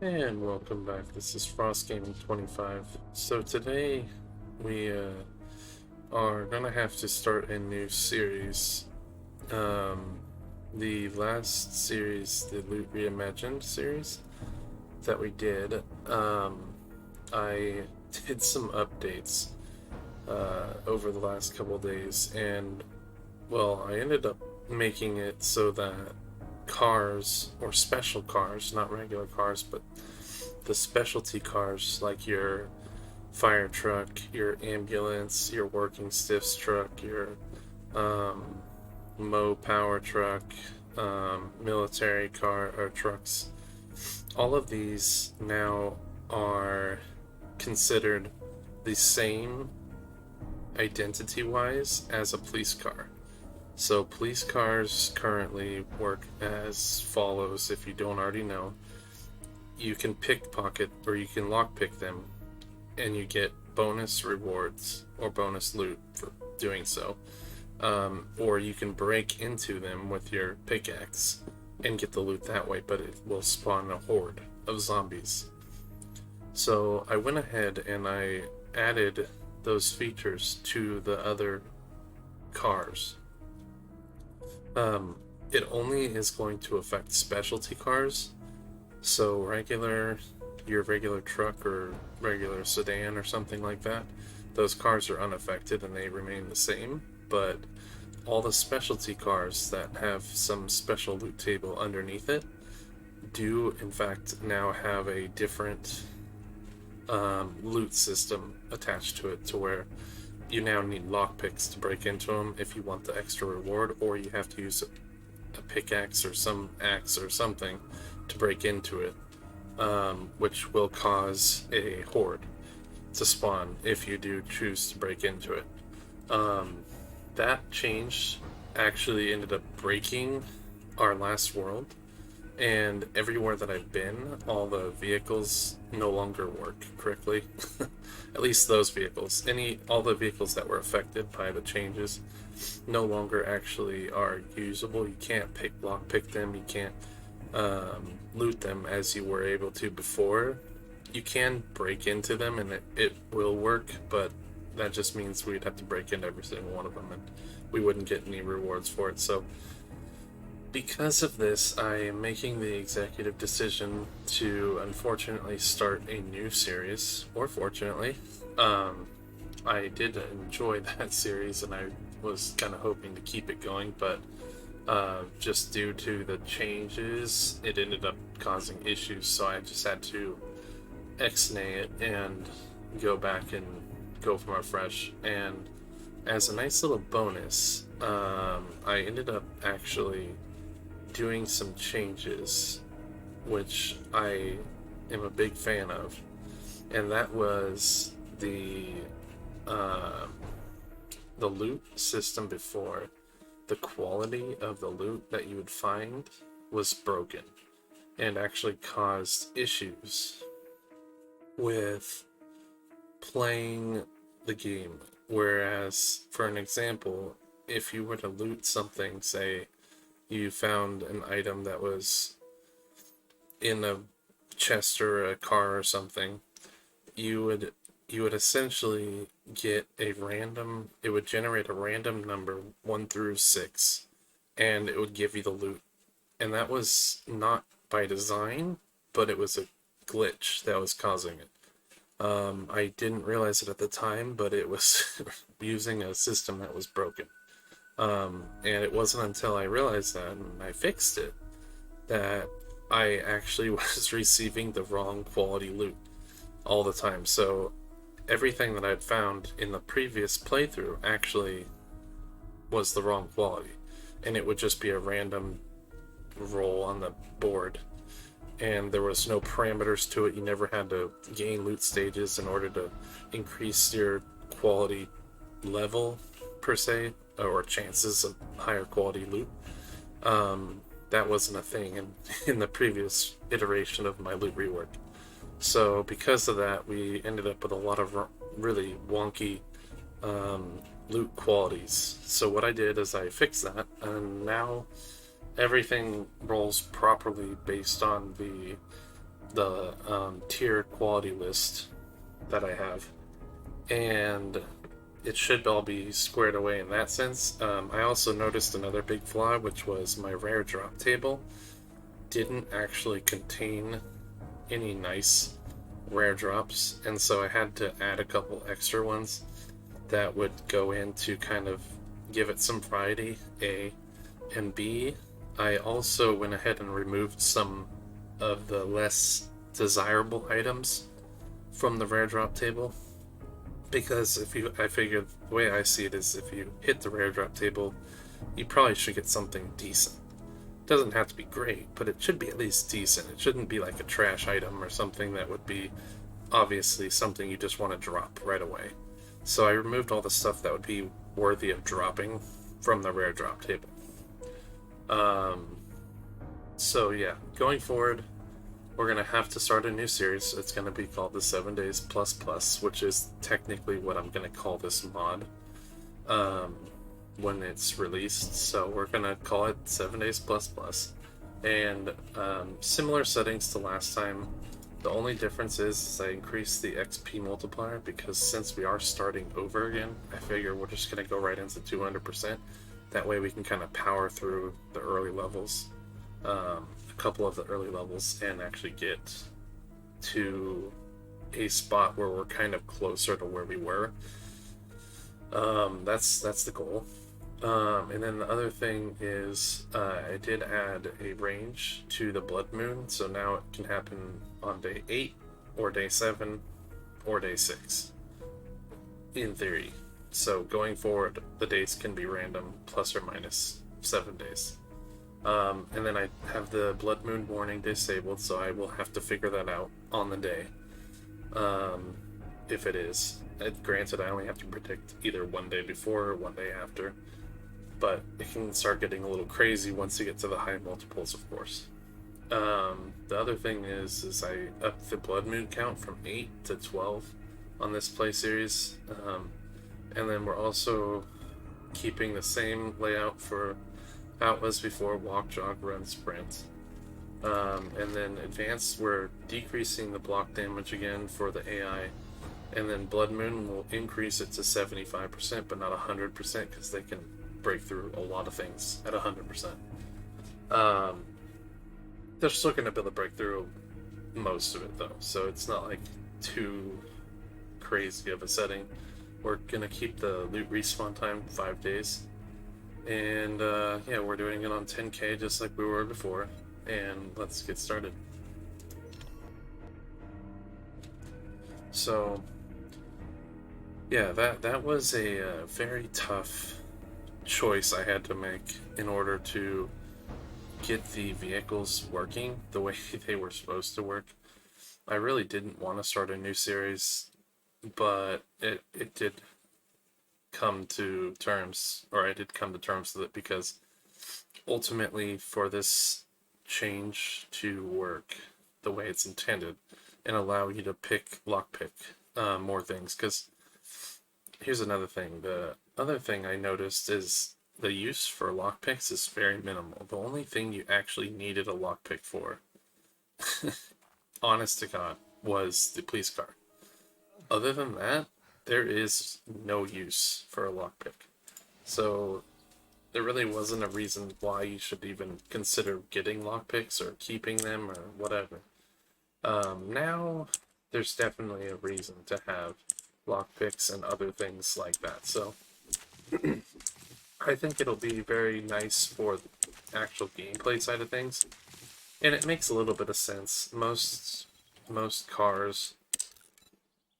And welcome back. This is Frost Gaming 25. So today we are gonna have to start a new series. Um, the last series, the Loot Reimagined series that we did, I did some updates over the last couple days, and well, I ended up making it so that cars, or special cars, not regular cars, but the specialty cars like your fire truck, your ambulance, your working stiffs truck, your um, Mo power truck, military car or trucks, all of these now are considered the same identity wise as a police car. So police cars currently work as follows, if you don't already know. You can pickpocket or you can lockpick them, and you get bonus rewards or bonus loot for doing so. Or you can break into them with your pickaxe and get the loot that way, but it will spawn a horde of zombies. So I went ahead and I added those features to the other cars. It only is going to affect specialty cars. So your regular truck or regular sedan or something like that, those cars are unaffected and they remain the same. But all the specialty cars that have some special loot table underneath it do in fact now have a different loot system attached to it, to where you now need lockpicks to break into them if you want the extra reward, or you have to use a pickaxe or some axe or something to break into it, which will cause a horde to spawn if you do choose to break into it. That change actually ended up breaking our last world, and everywhere that I've been, all the vehicles no longer work correctly. At least those vehicles. All the vehicles that were affected by the changes no longer actually are usable. You can't lockpick them. You can't loot them as you were able to before. You can break into them and it will work, but that just means we'd have to break into every single one of them and we wouldn't get any rewards for it. So because of this, I am making the executive decision to unfortunately start a new series, or fortunately. I did enjoy that series and I was kind of hoping to keep it going, but just due to the changes, it ended up causing issues, so I just had to ex-nay it and go back and go from afresh. And as a nice little bonus, I ended up actually doing some changes, which I am a big fan of, and that was the loot system before. The quality of the loot that you would find was broken and actually caused issues with playing the game. Whereas, for an example, if you were to loot something, say you found an item that was in a chest or a car or something, you would essentially get it would generate a random number 1 through 6, and it would give you the loot. And that was not by design, but it was a glitch that was causing it. I didn't realize it at the time, but it was using a system that was broken. And it wasn't until I realized that and I fixed it that I actually was receiving the wrong quality loot all the time. So everything that I'd found in the previous playthrough actually was the wrong quality, and it would just be a random roll on the board, and there was no parameters to it. You never had to gain loot stages in order to increase your quality level per se, or chances of higher quality loot. That wasn't a thing in the previous iteration of my loot rework. So because of that, we ended up with a lot of really wonky loot qualities. So what I did is I fixed that, and now everything rolls properly based on the the tier quality list that I have, and it should all be squared away in that sense. I also noticed another big flaw, which was my rare drop table didn't actually contain any nice rare drops, and so I had to add a couple extra ones that would go in to kind of give it some variety, A. And B, I also went ahead and removed some of the less desirable items from the rare drop table, because I figured the way I see it is if you hit the rare drop table, you probably should get something decent. It doesn't have to be great, but it should be at least decent. It shouldn't be like a trash item or something that would be obviously something you just want to drop right away. So I removed all the stuff that would be worthy of dropping from the rare drop table. So yeah, going forward, we're going to have to start a new series. It's going to be called the 7 Days Plus Plus, which is technically what I'm going to call this mod when it's released. So we're going to call it 7 Days Plus Plus. And similar settings to last time. The only difference is I increased the XP multiplier, because since we are starting over again, I figure we're just going to go right into 200%. That way we can kind of power through the early levels, a couple of the early levels, and actually get to a spot where we're kind of closer to where we were. That's the goal. And then the other thing is I did add a range to the blood moon, so now it can happen on day 8 or day 7 or day 6 in theory. So going forward, the days can be random, plus or minus 7 days. And then I have the blood moon warning disabled, so I will have to figure that out on the day, if it is. Granted, I only have to predict either one day before or one day after, but it can start getting a little crazy once you get to the high multiples, of course. The other thing is I upped the blood moon count from 8 to 12 on this play series, and then we're also keeping the same layout for how it was before: walk, jog, run, sprint. And then advanced, we're decreasing the block damage again for the AI, and then blood moon will increase it to 75%, but not 100%, because they can break through a lot of things at 100%. They're still going to be able to break through most of it though, so it's not like too crazy of a setting. We're going to keep the loot respawn time 5 days, and yeah, we're doing it on 10k just like we were before, and let's get started. So yeah, that was a very tough choice I had to make in order to get the vehicles working the way they were supposed to work. I really didn't want to start a new series, but it did come to terms, or I did come to terms with it, because ultimately for this change to work the way it's intended and allow you to lockpick more things, because here's another thing. The other thing I noticed is the use for lockpicks is very minimal. The only thing you actually needed a lockpick for, honest to God, was the police car. Other than that, there is no use for a lockpick. So there really wasn't a reason why you should even consider getting lockpicks or keeping them or whatever. Now there's definitely a reason to have lockpicks and other things like that. So I think it'll be very nice for the actual gameplay side of things, and it makes a little bit of sense. Most cars,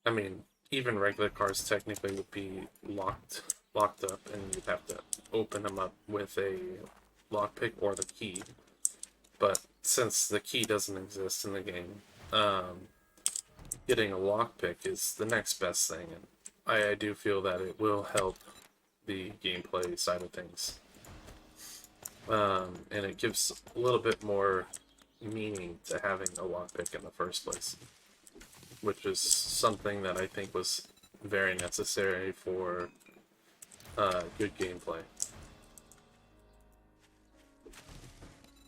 I mean, even regular cars technically would be locked up, and you'd have to open them up with a lockpick or the key. But since the key doesn't exist in the game, getting a lockpick is the next best thing, and I do feel that it will help the gameplay side of things. And it gives a little bit more meaning to having a lockpick in the first place, which is something that I think was very necessary for good gameplay.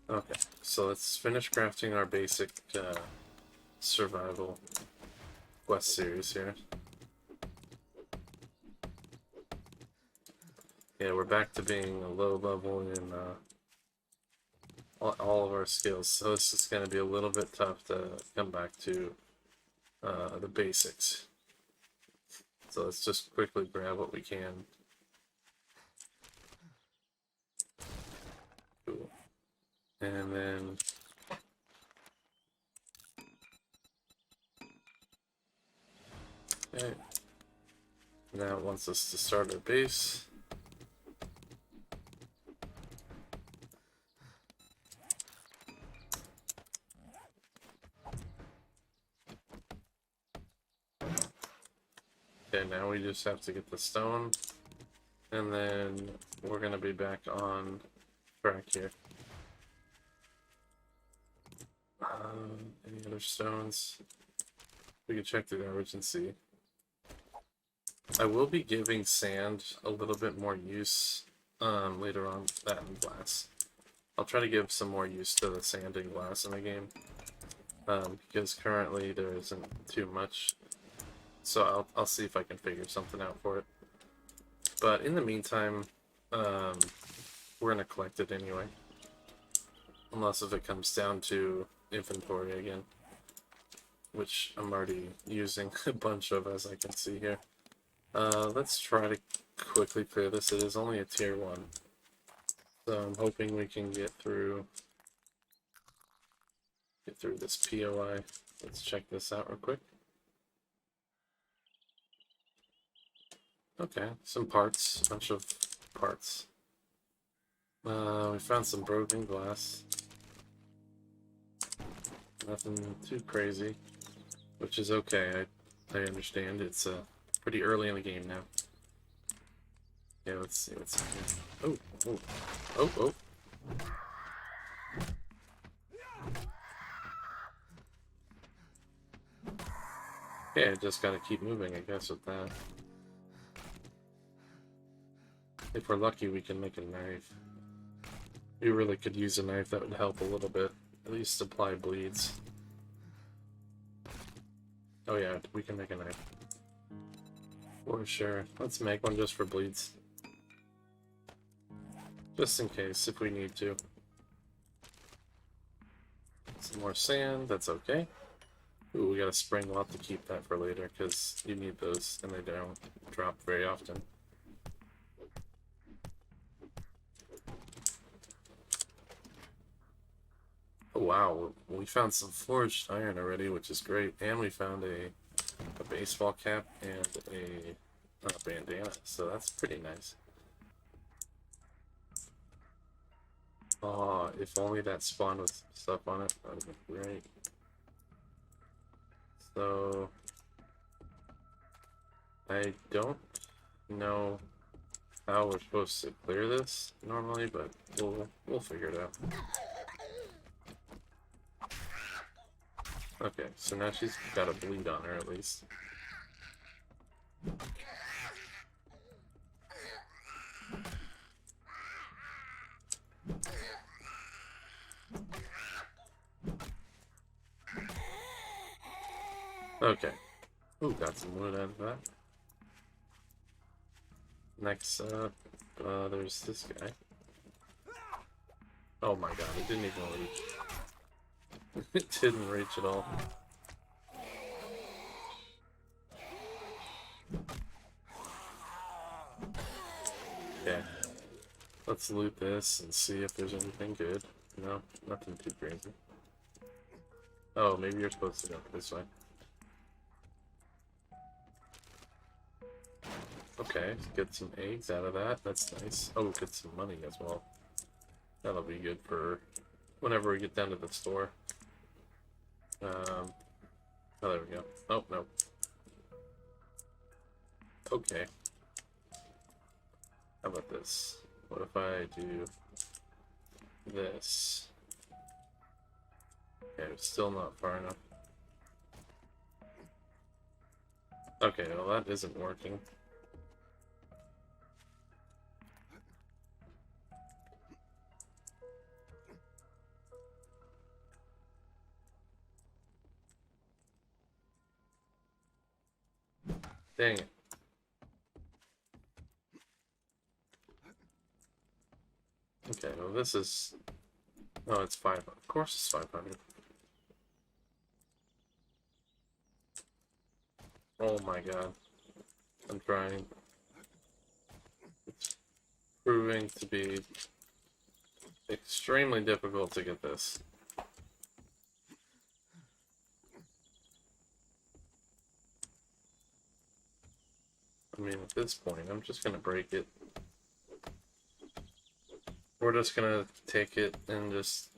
Okay, so let's finish crafting our basic survival quest series here. Yeah, we're back to being a low level in all of our skills, so this is going to be a little bit tough to come back to the basics. So let's just quickly grab what we can. Cool. And then okay. Now it wants us to start our base. Okay, now we just have to get the stone, and then we're gonna be back on track here. Any other stones? We can check the garbage and see. I will be giving sand a little bit more use later on, that and glass. I'll try to give some more use to the sand and glass in the game, because currently there isn't too much. So I'll see if I can figure something out for it. But in the meantime, we're gonna collect it anyway, unless if it comes down to inventory again, which I'm already using a bunch of, as I can see here. Let's try to quickly clear this. It is only a tier 1, so I'm hoping we can get through this POI. Let's check this out real quick. Okay, some parts, a bunch of parts. We found some broken glass. Nothing too crazy, which is okay. I understand. It's pretty early in the game now. Yeah, let's see what's in here. Oh. Yeah, I just gotta keep moving, I guess, with that. If we're lucky, we can make a knife. We really could use a knife. That would help a little bit. At least supply bleeds. Oh yeah, we can make a knife. For sure. Let's make one just for bleeds. Just in case, if we need to. Some more sand, that's okay. Ooh, we got a spring. We'll have to keep that for later, because you need those, and they don't drop very often. Oh wow, we found some forged iron already, which is great, and we found a baseball cap and a bandana, so that's pretty nice. Oh, if only that spawned with stuff on it, that would be great. So I don't know how we're supposed to clear this normally, but we'll figure it out. Okay, so now she's got a bleed on her at least. Okay. Ooh, got some wood out of that. Next up, there's this guy. Oh my god, it didn't even reach. It didn't reach at all. Okay. Let's loot this and see if there's anything good. No, nothing too crazy. Oh, maybe you're supposed to go this way. Okay, get some eggs out of that. That's nice. Oh, get some money as well. That'll be good for whenever we get down to the store. Oh, there we go. Oh, no. Okay. How about this? What if I do this? Okay, it's still not far enough. Okay, well that isn't working. Dang it. Okay, well this is... Oh, it's 500. Of course it's 500. Oh my god. I'm trying. It's proving to be extremely difficult to get this. I mean, at this point, I'm just gonna break it. We're just gonna take it and just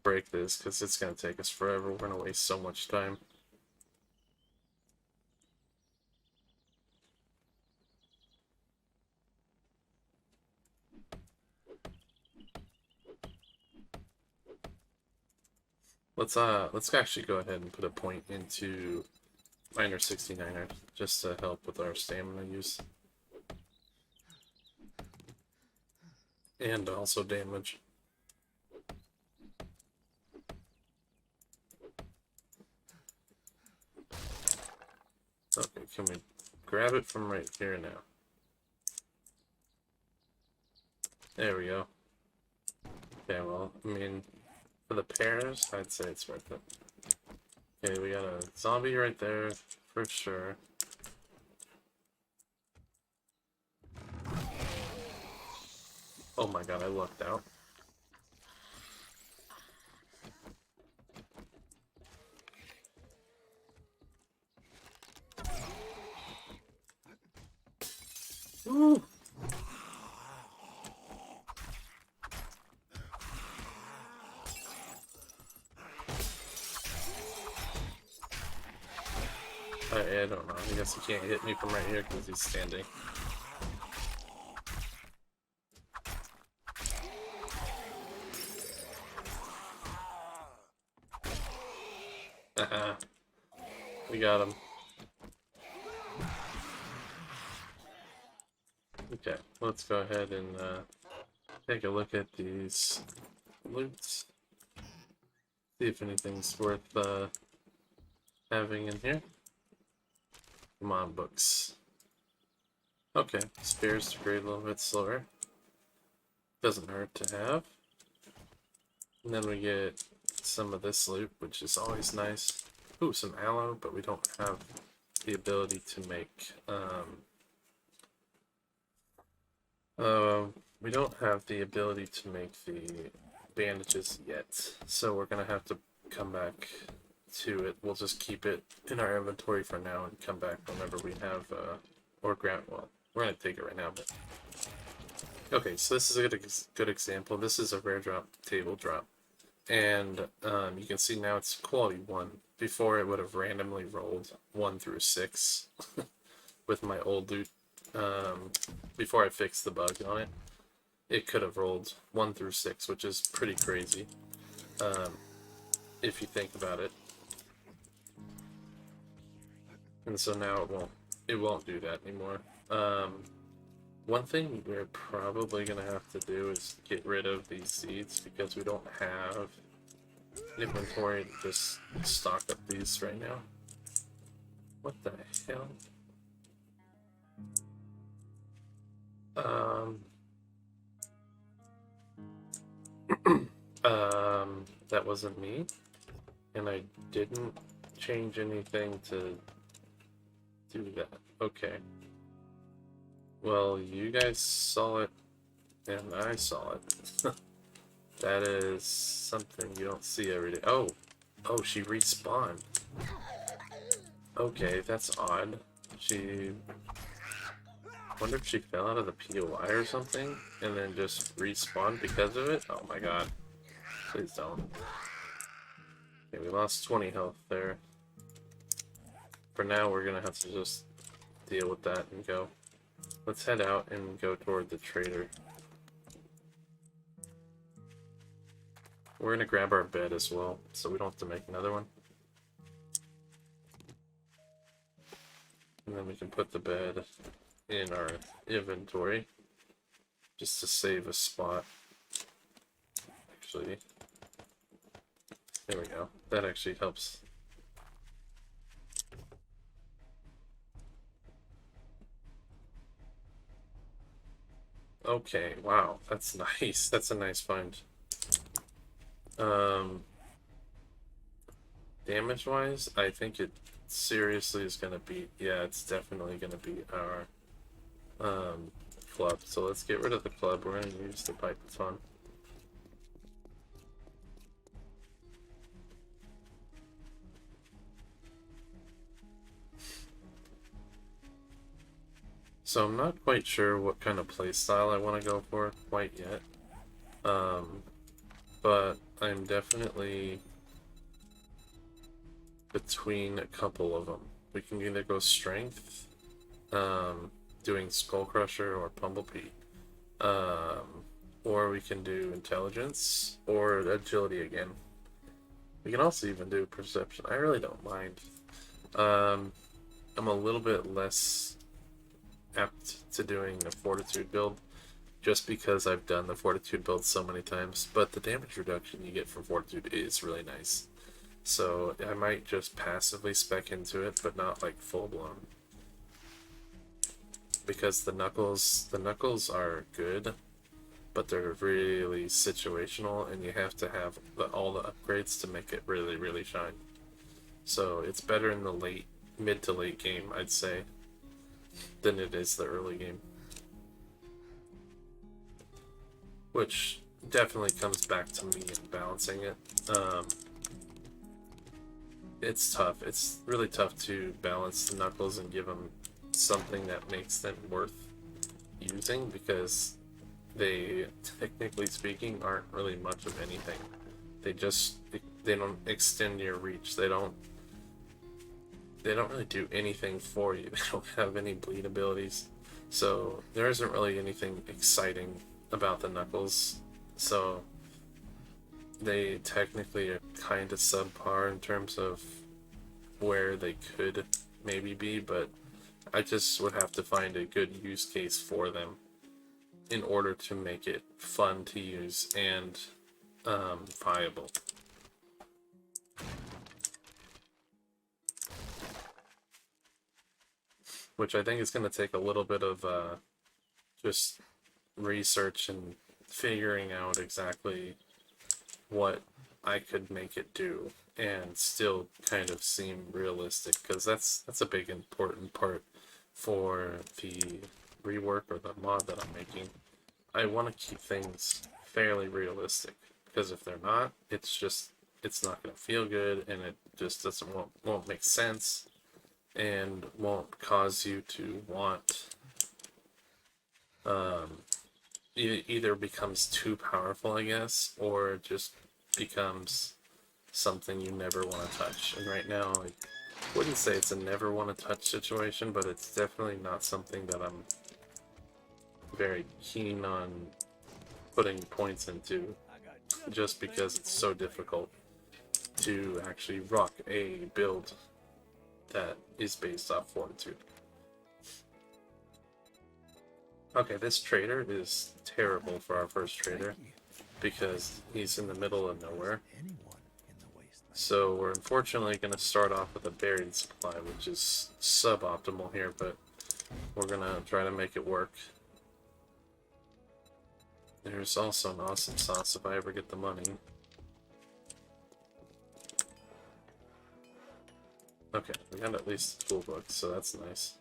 break this, because it's gonna take us forever. We're gonna waste so much time. Let's actually go ahead and put a point into Miner 69er just to help with our stamina use. And also damage. Okay, can we grab it from right here now? There we go. Okay, well, I mean, for the pairs, I'd say it's worth it. Okay, we got a zombie right there, for sure. Oh my god, I lucked out. Woo! I don't know. I guess he can't hit me from right here because he's standing. We got him. Okay, let's go ahead and take a look at these loots. See if anything's worth having in here. Come on, books. Okay, spears degrade a little bit slower. Doesn't hurt to have. And then we get some of this loot, which is always nice. Ooh, some aloe, but we don't have the ability to make we don't have the ability to make the bandages yet, so we're gonna have to come back to it. We'll just keep it in our inventory for now and come back whenever we have or grab. Well, we're gonna take it right now, but okay. So this is a good example. This is a rare drop table drop, and you can see now it's quality 1. Before it would have randomly rolled 1 through 6 with my old loot. Before I fixed the bug on it, it could have rolled 1 through 6, which is pretty crazy if you think about it. And so now it won't do that anymore. One thing we're probably gonna have to do is get rid of these seeds because we don't have inventory to just stock up these right now. What the hell? That wasn't me, and I didn't change anything to do that. Okay. Well, you guys saw it, and I saw it. That is something you don't see every day. Oh, she respawned. Okay, that's odd. She... wonder if she fell out of the POI or something, and then just respawned because of it? Oh my god. Please don't. Okay, we lost 20 health there. For now, we're gonna have to just deal with that and go. Let's head out and go toward the trader. We're gonna grab our bed as well, so we don't have to make another one. And then we can put the bed in our inventory just to save a spot. Actually, there we go. That actually helps. Okay, wow, that's nice. That's a nice find. Damage wise, I think it seriously is gonna beat, yeah, it's definitely gonna beat our club. So let's get rid of the club. We're gonna use the pipe baton. So I'm not quite sure what kind of playstyle I want to go for quite yet. But I'm definitely between a couple of them. We can either go strength, doing Skull Crusher or Bumblebee, or we can do intelligence or agility again. We can also even do perception. I really don't mind. I'm a little bit less apt to doing a fortitude build just because I've done the fortitude build so many times, but the damage reduction you get from fortitude is really nice. So I might just passively spec into it, but not like full blown. Because the knuckles are good, but they're really situational, and you have to have all the upgrades to make it really, really shine. So it's better in the mid to late game, I'd say, than it is the early game. Which definitely comes back to me and balancing it. It's tough. It's really tough to balance the knuckles and give them something that makes them worth using, because they, technically speaking, aren't really much of anything. They don't extend your reach. They don't really do anything for you. They don't have any bleed abilities. So there isn't really anything exciting about the knuckles. So they technically are kind of subpar in terms of where they could maybe be, but I just would have to find a good use case for them in order to make it fun to use and viable. Which I think is going to take a little bit of just research and figuring out exactly what I could make it do and still kind of seem realistic, because that's a big important part for the rework or the mod that I'm making. I want to keep things fairly realistic, because if they're not, it's not going to feel good, and it just won't make sense, and won't cause you to want either becomes too powerful, I guess, or just becomes something you never want to touch. And right now, I wouldn't say it's a never want to touch situation, but it's definitely not something that I'm very keen on putting points into, just because it's so difficult to actually rock a build that is based off fortitude. Okay, this trader is terrible for our first trader because he's in the middle of nowhere. So we're unfortunately going to start off with a buried supply, which is suboptimal here, but we're going to try to make it work. There's also an awesome sauce if I ever get the money. Okay, we got at least a toolbook, so that's nice.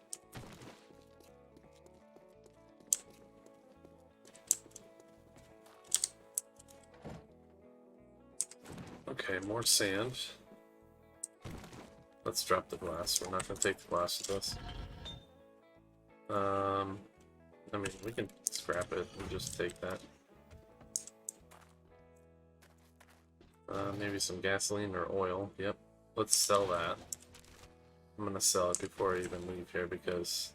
Okay, more sand. Let's drop the glass. We're not going to take the glass with us. I mean, we can scrap it and just take that. Maybe some gasoline or oil. Yep, let's sell that. I'm going to sell it before I even leave here, because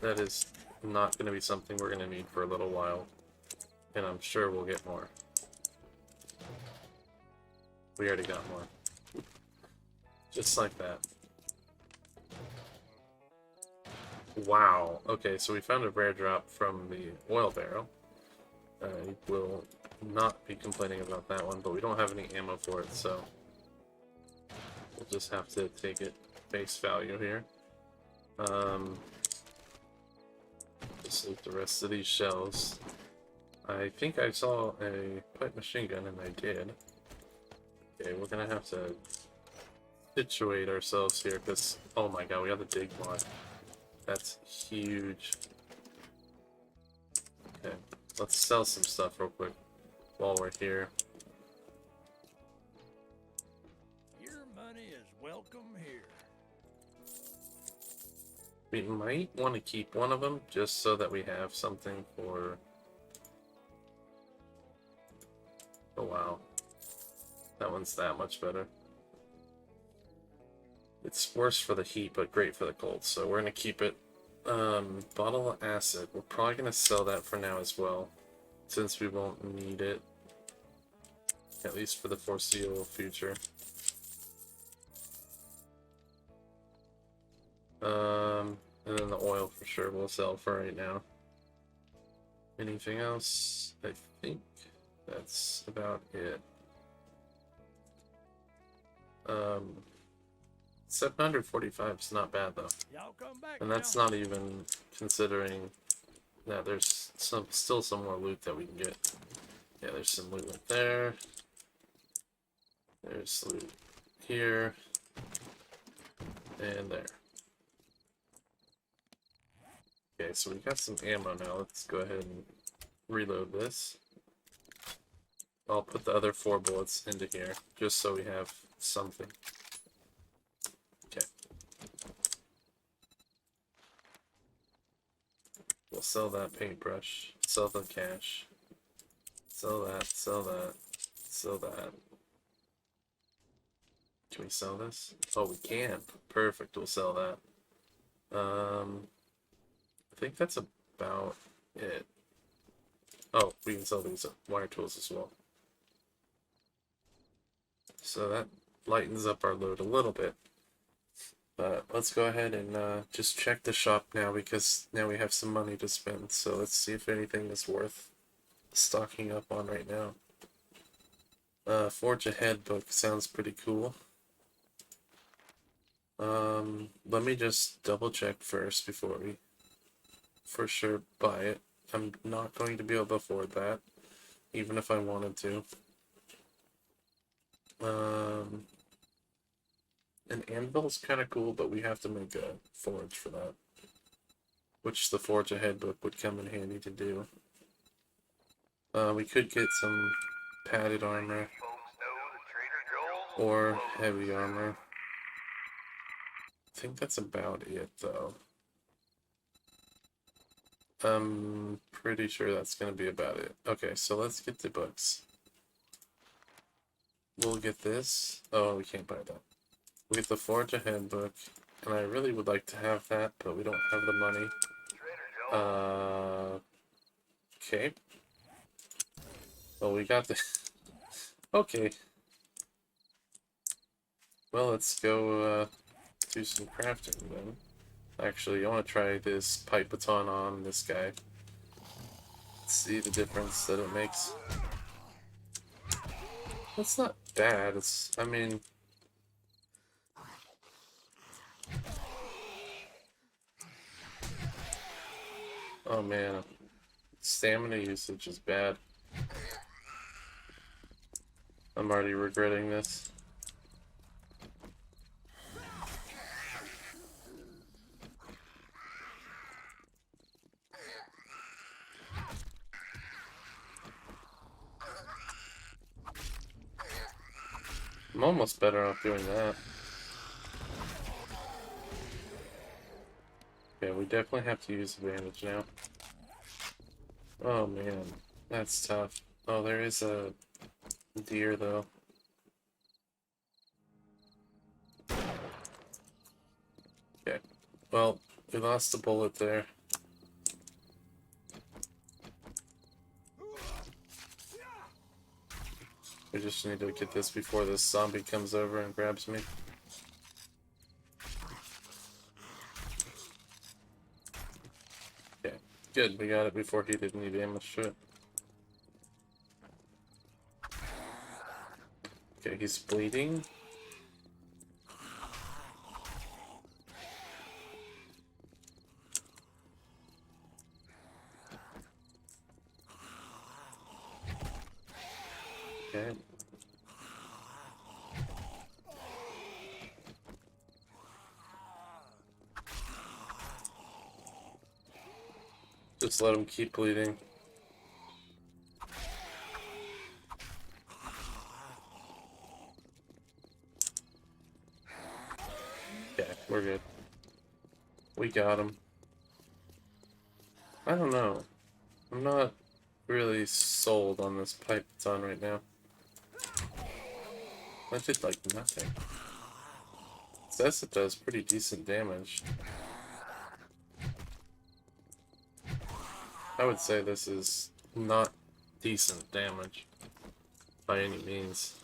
that is not going to be something we're going to need for a little while. And I'm sure we'll get more. We already got more. Just like that. Wow. Okay, so we found a rare drop from the oil barrel. I will not be complaining about that one, but we don't have any ammo for it, so we'll just have to take it face value here. Just loot the rest of these shells. I think I saw a pipe machine gun, and I did. Okay, we're gonna have to situate ourselves here, because, oh my god, we got the dig mod. That's huge. Okay, let's sell some stuff real quick while we're here. Your money is welcome here. We might want to keep one of them, just so that we have something for... Oh wow. That one's that much better. It's worse for the heat, but great for the cold, so we're gonna keep it. Bottle of acid. We're probably gonna sell that for now as well, since we won't need it. At least for the foreseeable future. And then the oil for sure we'll sell for right now. Anything else? I think that's about it. 745 is not bad though. Y'all come back. And that's not even considering that there's still some more loot that we can get. Yeah, there's some loot right there. There's loot here. And there. Okay, so we got some ammo now. Let's go ahead and reload this. I'll put the other 4 bullets into here, just so we have something. Okay. We'll sell that paintbrush, sell the cash, sell that, sell that, sell that. Can we sell this? Oh, we can. Perfect, we'll sell that. I think that's about it. Oh, we can sell these wire tools as well. So that lightens up our load a little bit. But let's go ahead and just check the shop now, because now we have some money to spend. So let's see if anything is worth stocking up on right now. Forge Ahead book sounds pretty cool. Let me just double check first before we for sure buy it. I'm not going to be able to afford that, even if I wanted to. An anvil's kind of cool, but we have to make a forge for that, which the Forge Ahead book would come in handy to do. We could get some padded armor or heavy armor. I think that's about it, though. I'm pretty sure that's going to be about it. Okay, so let's get the books. We'll get this. Oh, we can't buy that. We get the Forge Ahead book, and I really would like to have that, but we don't have the money. Okay. Well, we got the... Okay. Well, let's go, do some crafting, then. Actually, I want to try this pipe baton on this guy. See the difference that it makes. That's not bad. It's, I mean... Oh man, stamina usage is bad. I'm already regretting this. I'm almost better off doing that. Okay, we definitely have to use advantage now. Oh man, that's tough. Oh, there is a deer though. Okay, well, we lost a bullet there. We just need to get this before this zombie comes over and grabs me. Okay, good. We got it before he did any damage to it. Okay, he's bleeding. Just let him keep bleeding. Okay, we're good. We got him. I don't know. I'm not really sold on this pipe that's on right now. That did like nothing. It says it does pretty decent damage. I would say this is not decent damage by any means.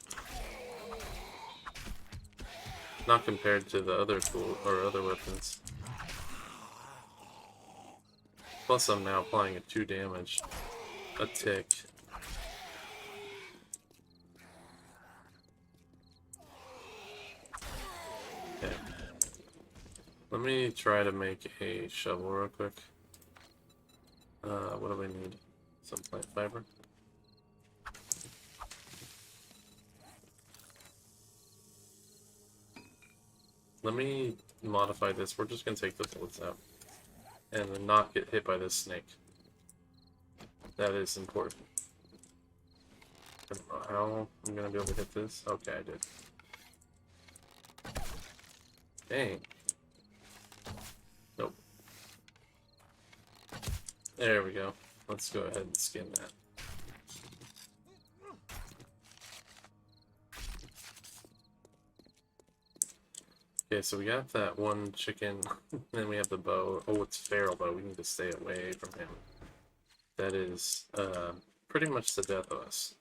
Not compared to the other tool or other weapons. Plus I'm now applying a 2 damage. A tick. Okay. Let me try to make a shovel real quick. What do we need? Some plant fiber. Let me modify this. We're just gonna take the bullets out and then not get hit by this snake. That is important. I don't know how I'm gonna be able to hit this. Okay, I did. Dang. Nope. There we go. Let's go ahead and skin that. Okay, so we got that one chicken, then we have the bow. Oh, it's feral bow. We need to stay away from him. That is pretty much the death of us.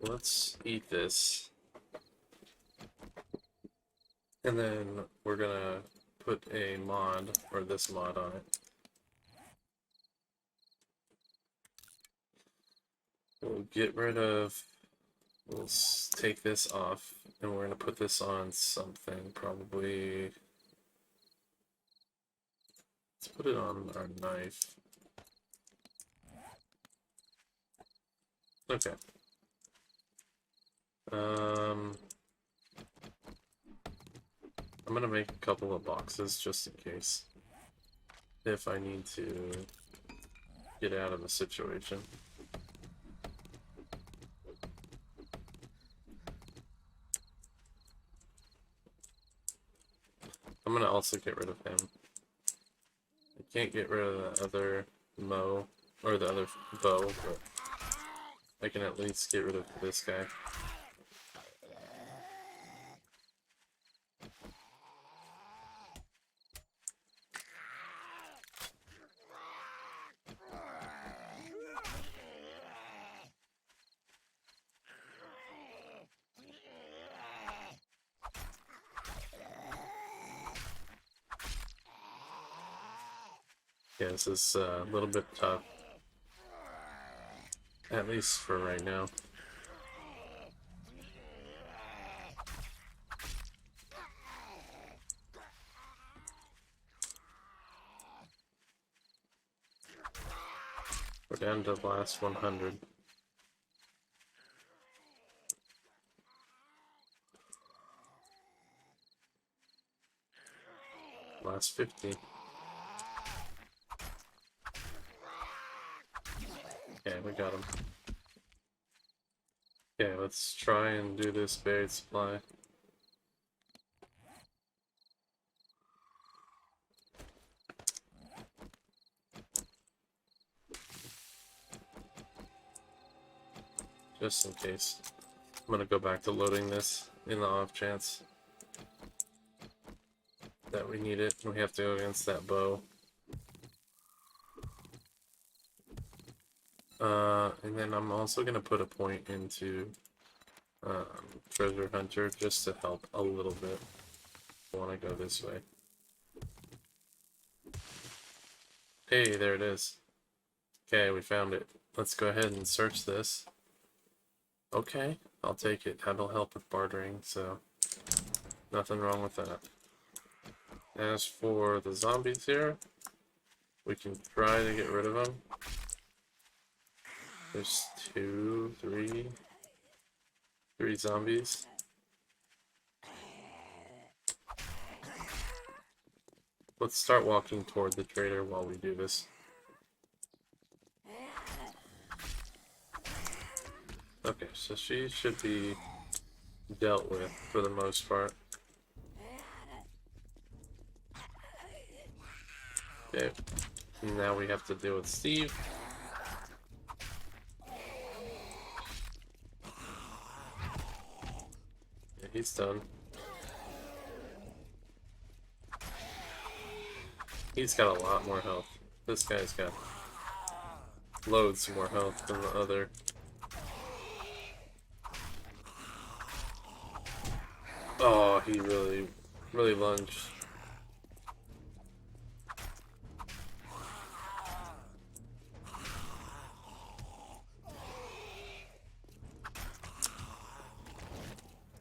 Let's eat this. And then we're gonna put a mod, or this mod on it. We'll get rid of... We'll take this off, and we're gonna put this on something, probably... Let's put it on our knife. Okay. I'm gonna make a couple of boxes just in case. If I need to get out of the situation. I'm gonna also get rid of him. I can't get rid of the other Mo, or the other bow, but I can at least get rid of this guy. Yeah, this is a little bit tough. At least for right now. We're down to the last 100. Last 50. Okay, we got him. Okay, let's try and do this buried supply. Just in case. I'm gonna go back to loading this in the off chance that we need it and we have to go against that bow. And then I'm also gonna put a point into Treasure Hunter just to help a little bit. I want to go this way. Hey, there it is. Okay, we found it. Let's go ahead and search this. Okay, I'll take it. That'll help with bartering, so nothing wrong with that. As for the zombies here, we can try to get rid of them. There's three zombies. let's start walking toward the trader while we do this. Okay, so she should be dealt with for the most part. Okay, now we have to deal with Steve. Yeah, he's done. He's got a lot more health. This guy's got loads more health than the other. Oh, he really lunged.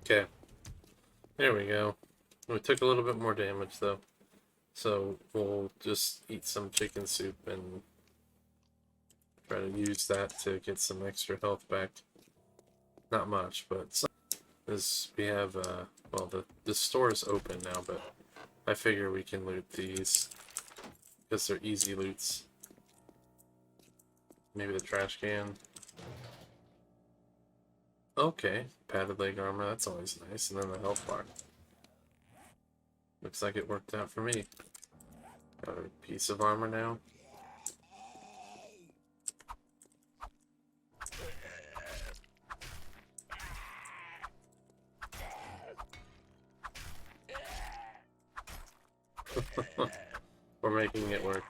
Okay. There we go. We took a little bit more damage though. So we'll just eat some chicken soup and try to use that to get some extra health back. Not much, but some. As we have, well, the store is open now, but I figure we can loot these because they're easy loots. Maybe the trash can. Okay, padded leg armor, that's always nice. And then the health bar. Looks like it worked out for me. Got a piece of armor now. We're making it work.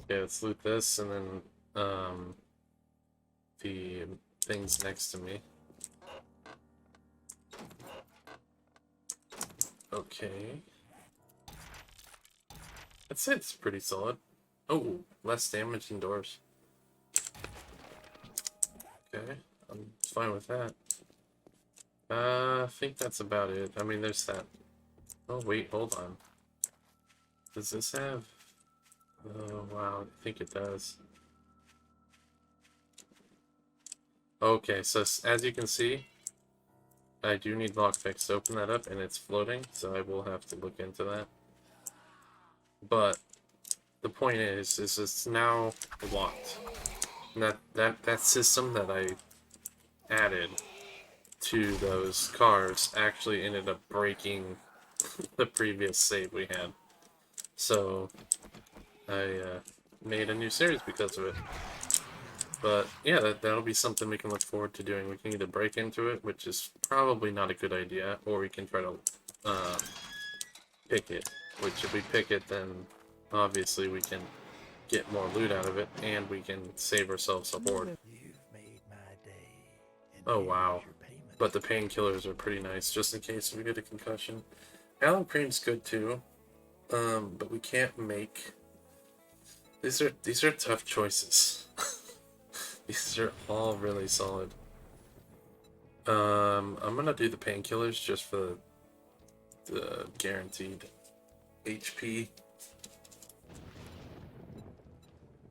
Okay, let's loot this and then the things next to me. Okay. That's it, it's pretty solid. Oh, less damage indoors. Okay, I'm fine with that. I think that's about it. I mean, there's that. Oh, wait, hold on. Does this have... Oh, wow, I think it does. Okay, so as you can see, I do need lockpicks to open that up, and it's floating, so I will have to look into that. But the point is it's now locked. And that system that I added to those cars actually ended up breaking the previous save we had. So I made a new series because of it. But yeah, that'll be something we can look forward to doing. We can either break into it, which is probably not a good idea, or we can try to pick it. Which if we pick it, then obviously we can get more loot out of it, and we can save ourselves a horde. Oh wow. But the painkillers are pretty nice, just in case we get a concussion. Alum cream's good too, but we can't make... These are tough choices. These are all really solid. I'm gonna do the painkillers just for the guaranteed HP.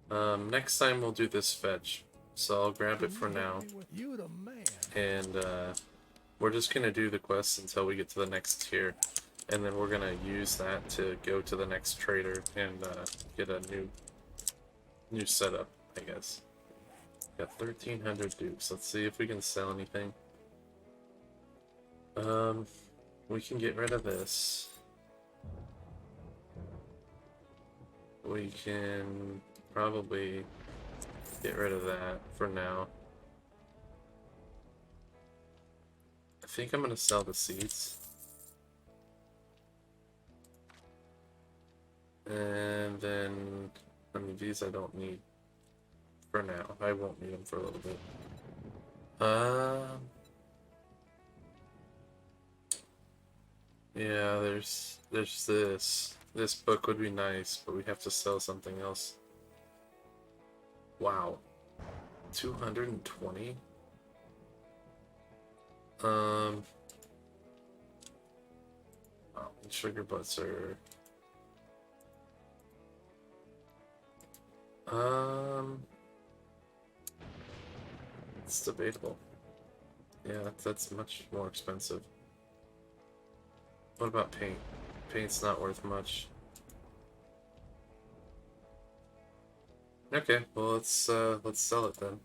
Next time we'll do this fetch, so I'll grab it for now. And we're just gonna do the quests until we get to the next tier, and then we're gonna use that to go to the next trader and get a new setup, I guess. Got 1,300 dupes. Let's see if we can sell anything. We can get rid of this. We can probably get rid of that for now. I think I'm gonna sell the seeds. And then, I mean, these I don't need for now. I won't need them for a little bit. Yeah, there's this. This book would be nice, but we have to sell something else. Wow. 220? Wow, sugar butts are... It's debatable. Yeah, that's much more expensive. What about paint? paint's not worth much. Okay, well let's sell it then.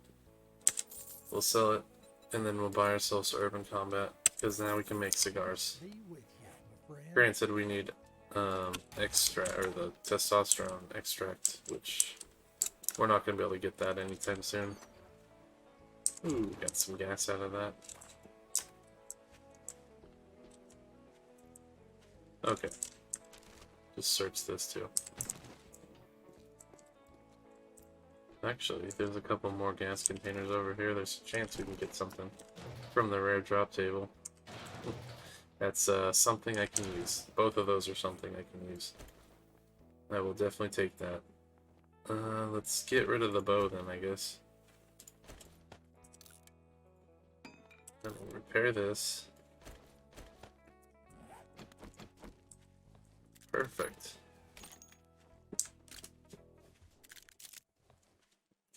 We'll sell it, and then we'll buy ourselves urban combat, because now we can make cigars. Be with you, my friend. Granted, we need extract, or the testosterone extract, which we're not gonna be able to get that anytime soon. Ooh, got some gas out of that. Okay. Just search this too. Actually, there's a couple more gas containers over here. There's a chance we can get something from the rare drop table. That's something I can use. Both of those are something I can use. I will definitely take that. Let's get rid of the bow then, I guess. And we'll repair this. Perfect.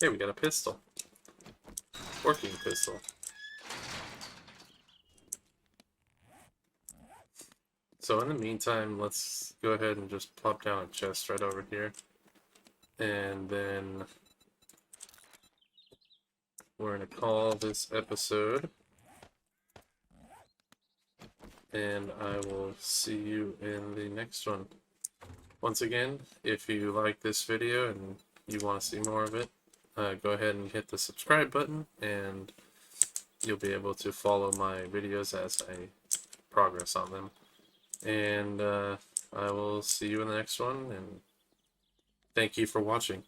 Okay, we got a pistol. Working pistol. So in the meantime, let's go ahead and just plop down a chest right over here. And then we're going to call this episode. And I will see you in the next one. Once again, if you like this video and you want to see more of it, go ahead and hit the subscribe button, and you'll be able to follow my videos as I progress on them. And I will see you in the next one, and thank you for watching.